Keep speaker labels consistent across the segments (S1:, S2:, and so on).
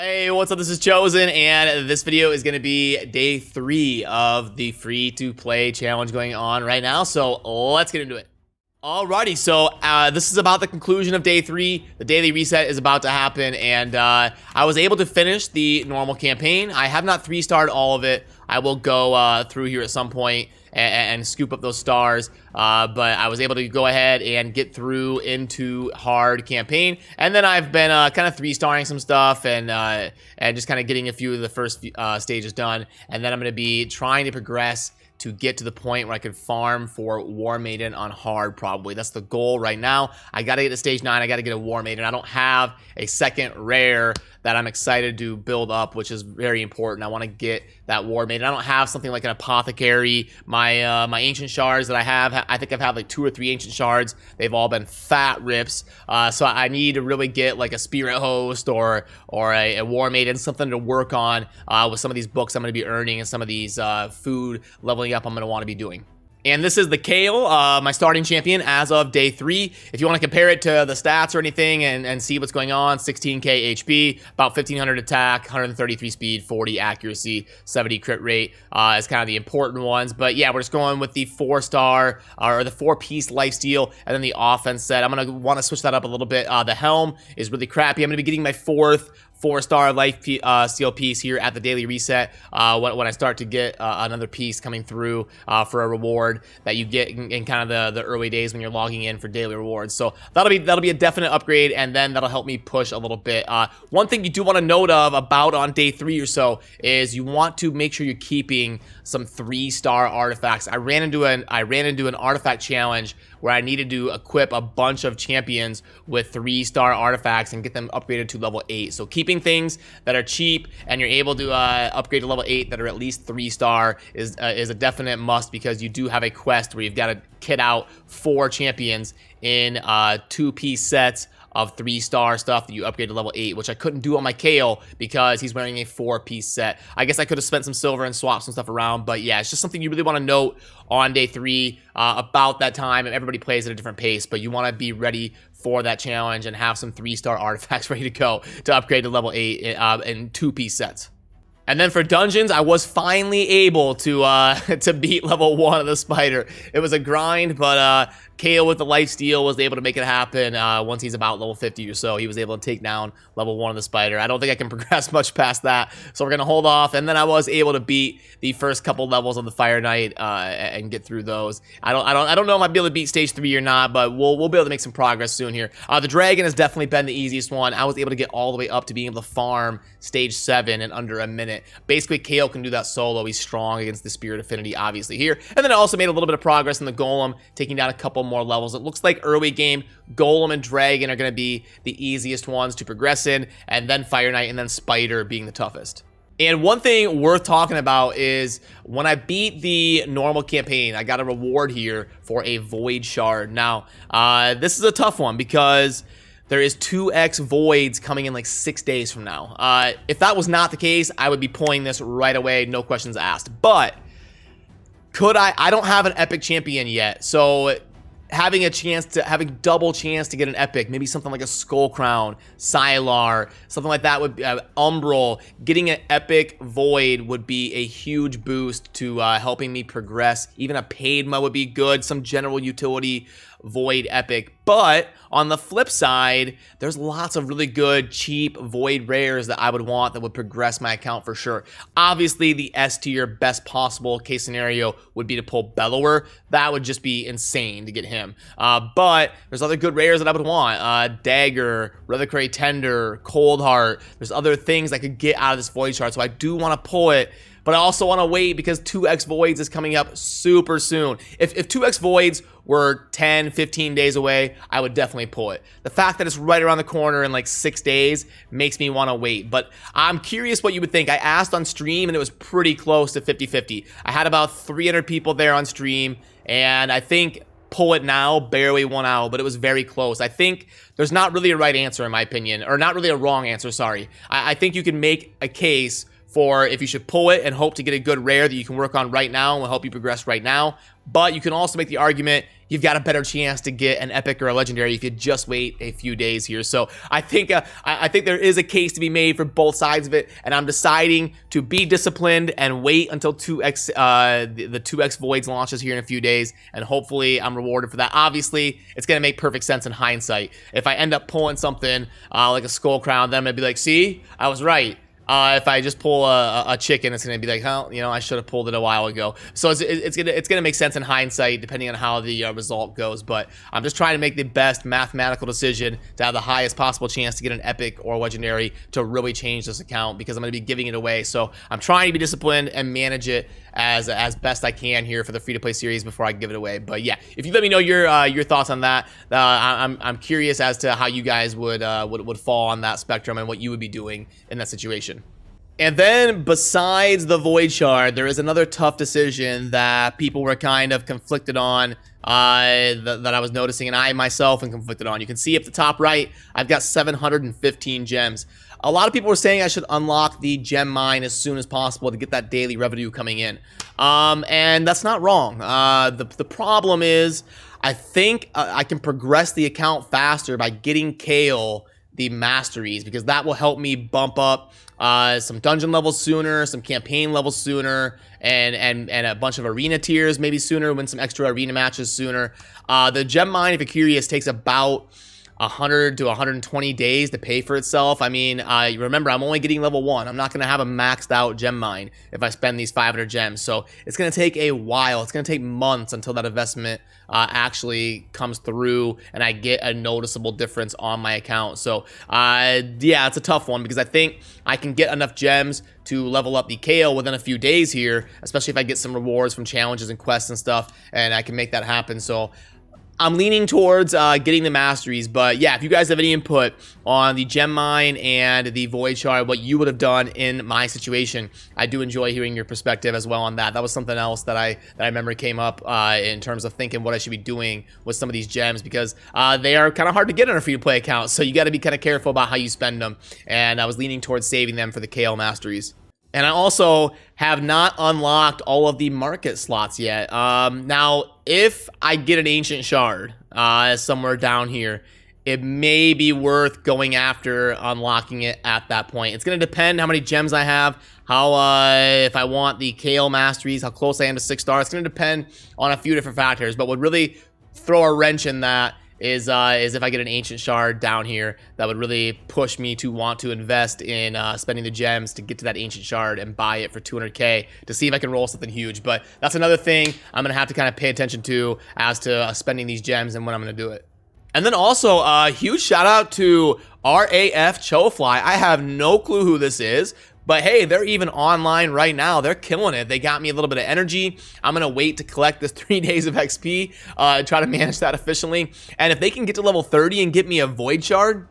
S1: Hey, what's up? This is Chosen, and this video is going to be day 3 of the free-to-play challenge going on right now, so let's get into it. Alrighty, so this is about the conclusion of day 3. The daily reset is about to happen, and I was able to finish the normal campaign. I have not 3-starred all of it. I will go through here at some point and scoop up those stars, but I was able to go ahead and get through into hard campaign, and then I've been kind of 3-starring some stuff and just kind of getting a few of the first stages done, and then I'm going to be trying to progress to get to the point where I could farm for War Maiden on hard, probably. That's the goal right now. I gotta get to stage 9, I gotta get a War Maiden. I don't have a second rare that I'm excited to build up, which is very important. I wanna get that War Maiden. I don't have something like an Apothecary. My Ancient Shards that I have, I think I've had like 2 or 3 Ancient Shards. They've all been fat rips. So I need to really get like a Spirit Host or a War Maiden, something to work on with some of these books I'm gonna be earning and some of these food leveling up I'm going to want to be doing. And this is the Kale, my starting champion as of day 3. If you want to compare it to the stats or anything and see what's going on, 16k HP, about 1500 attack, 133 speed, 40 accuracy, 70 crit rate is kind of the important ones. But yeah, we're just going with the 4-star or the 4-piece lifesteal and then the offense set. I'm going to want to switch that up a little bit. The helm is really crappy. I'm going to be getting my 4th 4-star life steal piece here at the daily reset when I start to get another piece coming through for a reward that you get in kind of the early days when you're logging in for daily rewards. So that'll be a definite upgrade, and then that'll help me push a little bit. One thing you do want to note of about on day 3 or so is you want to make sure you're keeping some 3-star artifacts. I ran into an artifact challenge where I needed to equip a bunch of champions with 3-star artifacts and get them upgraded to level 8. So keeping things that are cheap and you're able to upgrade to level 8 that are at least 3-star is a definite must, because you do have a quest where you've got to kit out 4 champions in 2-piece sets of 3-star stuff that you upgrade to level 8, which I couldn't do on my Kale because he's wearing a 4-piece set. I guess I could have spent some silver and swapped some stuff around, but yeah, it's just something you really want to note on day 3 about that time, and everybody plays at a different pace, but you want to be ready for that challenge and have some 3-star artifacts ready to go to upgrade to level 8 in 2-piece sets. And then for dungeons, I was finally able to beat level 1 of the spider. It was a grind, but Kale with the lifesteal was able to make it happen. Once he's about level 50 or so, he was able to take down level 1 of the spider. I don't think I can progress much past that, so we're gonna hold off. And then I was able to beat the first couple levels of the Fire Knight and get through those. I don't know if I'll be able to beat stage 3 or not, but we'll be able to make some progress soon here. The dragon has definitely been the easiest one. I was able to get all the way up to being able to farm stage 7 in under a minute. Basically, Kale can do that solo. He's strong against the Spirit Affinity, obviously, here. And then I also made a little bit of progress in the Golem, taking down a couple more levels. It looks like early game, Golem and Dragon are going to be the easiest ones to progress in, and then Fire Knight and then Spider being the toughest. And one thing worth talking about is when I beat the normal campaign, I got a reward here for a Void Shard. Now, this is a tough one because there is 2x voids coming in like 6 days from now. If that was not the case, I would be pulling this right away, no questions asked. But could I don't have an epic champion yet, so having double chance to get an epic, maybe something like a Skull Crown, Sylar, something like that would be Umbral. Getting an epic void would be a huge boost to helping me progress. Even a Padma would be good, some general utility void epic. But on the flip side, there's lots of really good cheap void rares that I would want that would progress my account for sure. Obviously, the S tier best possible case scenario would be to pull Bellower. That would just be insane to get him. But there's other good rares that I would want. Dagger, Reliquary Tender, Cold Heart. There's other things I could get out of this void shard, so I do want to pull it. But I also want to wait because 2x Voids is coming up super soon. If 2x Voids were 10, 15 days away, I would definitely pull it. The fact that it's right around the corner in like 6 days makes me want to wait. But I'm curious what you would think. I asked on stream and it was pretty close to 50-50. I had about 300 people there on stream, and I think pull it now barely won out, but it was very close. I think there's not really a right answer in my opinion, or not really a wrong answer, sorry. I think you can make a case for if you should pull it and hope to get a good rare that you can work on right now and will help you progress right now. But you can also make the argument you've got a better chance to get an epic or a legendary if you just wait a few days here. So I think there is a case to be made for both sides of it, and I'm deciding to be disciplined and wait until 2x the 2x Voids launches here in a few days, and hopefully I'm rewarded for that. Obviously, it's gonna make perfect sense in hindsight. If I end up pulling something like a Skull Crown, then I'm gonna be like, see, I was right. If I just pull a chicken, it's gonna be like, oh, you know, I should have pulled it a while ago. So it's gonna make sense in hindsight, depending on how the result goes. But I'm just trying to make the best mathematical decision to have the highest possible chance to get an epic or legendary to really change this account, because I'm gonna be giving it away. So I'm trying to be disciplined and manage it as best I can here for the free-to-play series before I give it away. But yeah, if you let me know your thoughts on that, I'm curious as to how you guys would fall on that spectrum and what you would be doing in that situation. And then besides the Void Shard, there is another tough decision that people were kind of conflicted on, that I was noticing, and I myself am conflicted on. You can see at the top right, I've got 715 gems. A lot of people were saying I should unlock the gem mine as soon as possible to get that daily revenue coming in. And that's not wrong. The problem is, I think I can progress the account faster by getting Kale the masteries, because that will help me bump up some dungeon levels sooner, some campaign levels sooner, and a bunch of arena tiers maybe sooner, win some extra arena matches sooner. The gem mine, if you're curious, takes about 100 to 120 days to pay for itself. I mean, remember, I'm only getting level 1. I'm not going to have a maxed out gem mine if I spend these 500 gems. So it's going to take a while. It's going to take months until that investment actually comes through and I get a noticeable difference on my account. So yeah, it's a tough one, because I think I can get enough gems to level up the Kale within a few days here, especially if I get some rewards from challenges and quests and stuff, and I can make that happen. So I'm leaning towards getting the masteries. But yeah, if you guys have any input on the gem mine and the Void Shard, what you would have done in my situation, I do enjoy hearing your perspective as well on that. That was something else that I remember came up in terms of thinking what I should be doing with some of these gems, because they are kind of hard to get on a free-to-play account, so you got to be kind of careful about how you spend them. And I was leaning towards saving them for the Kale masteries. And I also have not unlocked all of the market slots yet. Now, if I get an Ancient Shard somewhere down here, it may be worth going after unlocking it at that point. It's going to depend how many gems I have, how if I want the Kale masteries, how close I am to 6-star. It's going to depend on a few different factors, but would really throw a wrench in that is if I get an Ancient Shard down here, that would really push me to want to invest in spending the gems to get to that Ancient Shard and buy it for 200k to see if I can roll something huge. But that's another thing I'm going to have to kind of pay attention to as to spending these gems and when I'm going to do it. And then also, a huge shout out to RAF Chofly. I have no clue who this is, but hey, they're even online right now. They're killing it. They got me a little bit of energy. I'm going to wait to collect this 3 days of XP, try to manage that efficiently. And if they can get to level 30 and get me a Void Shard,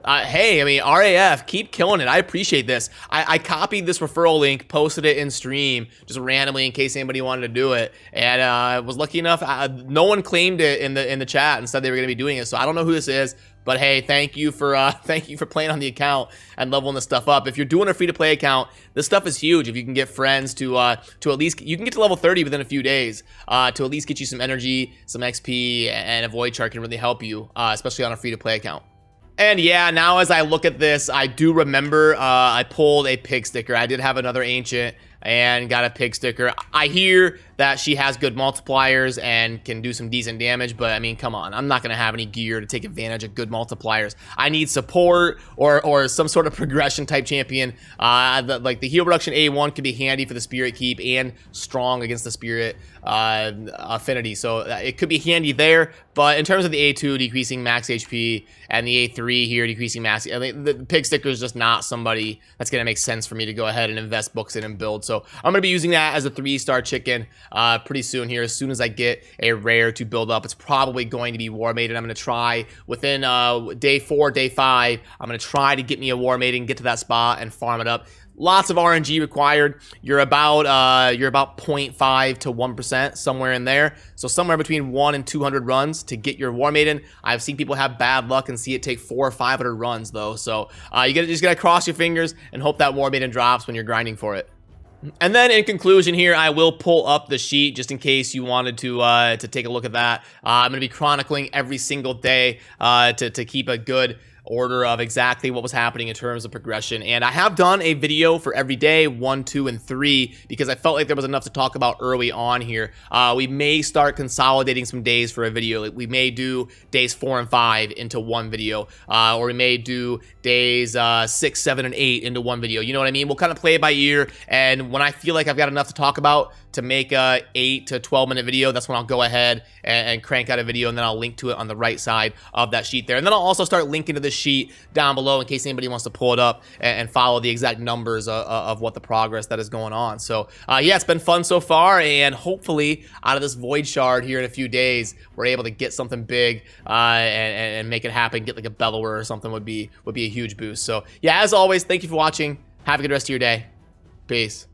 S1: hey, I mean, RAF, keep killing it. I appreciate this. I copied this referral link, posted it in stream, just randomly in case anybody wanted to do it. And I was lucky enough, no one claimed it in the chat and said they were going to be doing it. So I don't know who this is. But hey, thank you for playing on the account and leveling this stuff up. If you're doing a free-to-play account, this stuff is huge. If you can get friends to at least, you can get to level 30 within a few days, to at least get you some energy, some XP, and a Void Shard can really help you, especially on a free-to-play account. And yeah, now as I look at this, I do remember I pulled a pig sticker. I did have another Ancient and got a pig sticker. I hear that she has good multipliers and can do some decent damage, but I mean, come on, I'm not gonna have any gear to take advantage of good multipliers. I need support or some sort of progression type champion. Like the heal reduction A1 could be handy for the spirit keep and strong against the spirit affinity, so it could be handy there. But in terms of the A2 decreasing max HP and the A3 here decreasing max, I mean, the pig sticker is just not somebody that's gonna make sense for me to go ahead and invest books in and build. So I'm gonna be using that as a 3-star chicken pretty soon here. As soon as I get a rare to build up, it's probably going to be War Maiden. I'm gonna try within day 4, day 5. I'm gonna try to get me a War Maiden, get to that spot and farm it up. lots of RNG required. You're about 0.5 to 1%, somewhere in there. So somewhere between 1 and 200 runs to get your War Maiden. I've seen people have bad luck and see it take 400 or 500 runs though. So you just gotta cross your fingers and hope that War Maiden drops when you're grinding for it. And then in conclusion here, I will pull up the sheet just in case you wanted to take a look at that. I'm going to be chronicling every single day to keep a good order of exactly what was happening in terms of progression. And I have done a video for every day 1, 2, and 3 because I felt like there was enough to talk about early on here. We may start consolidating some days for a video. Like we may do days 4 and 5 into one video, or we may do days 6, 7, and 8 into one video. You know what I mean? We'll kind of play it by ear, and when I feel like I've got enough to talk about to make a 8 to 12 minute video, that's when I'll go ahead and crank out a video, and then I'll link to it on the right side of that sheet there. And then I'll also start linking to the sheet down below in case anybody wants to pull it up and follow the exact numbers of what the progress that is going on. So yeah, it's been fun so far, and hopefully out of this void shard here in a few days, we're able to get something big and make it happen. Get like a bellower or something would be a huge boost. So yeah, as always, thank you for watching. Have a good rest of your day. Peace.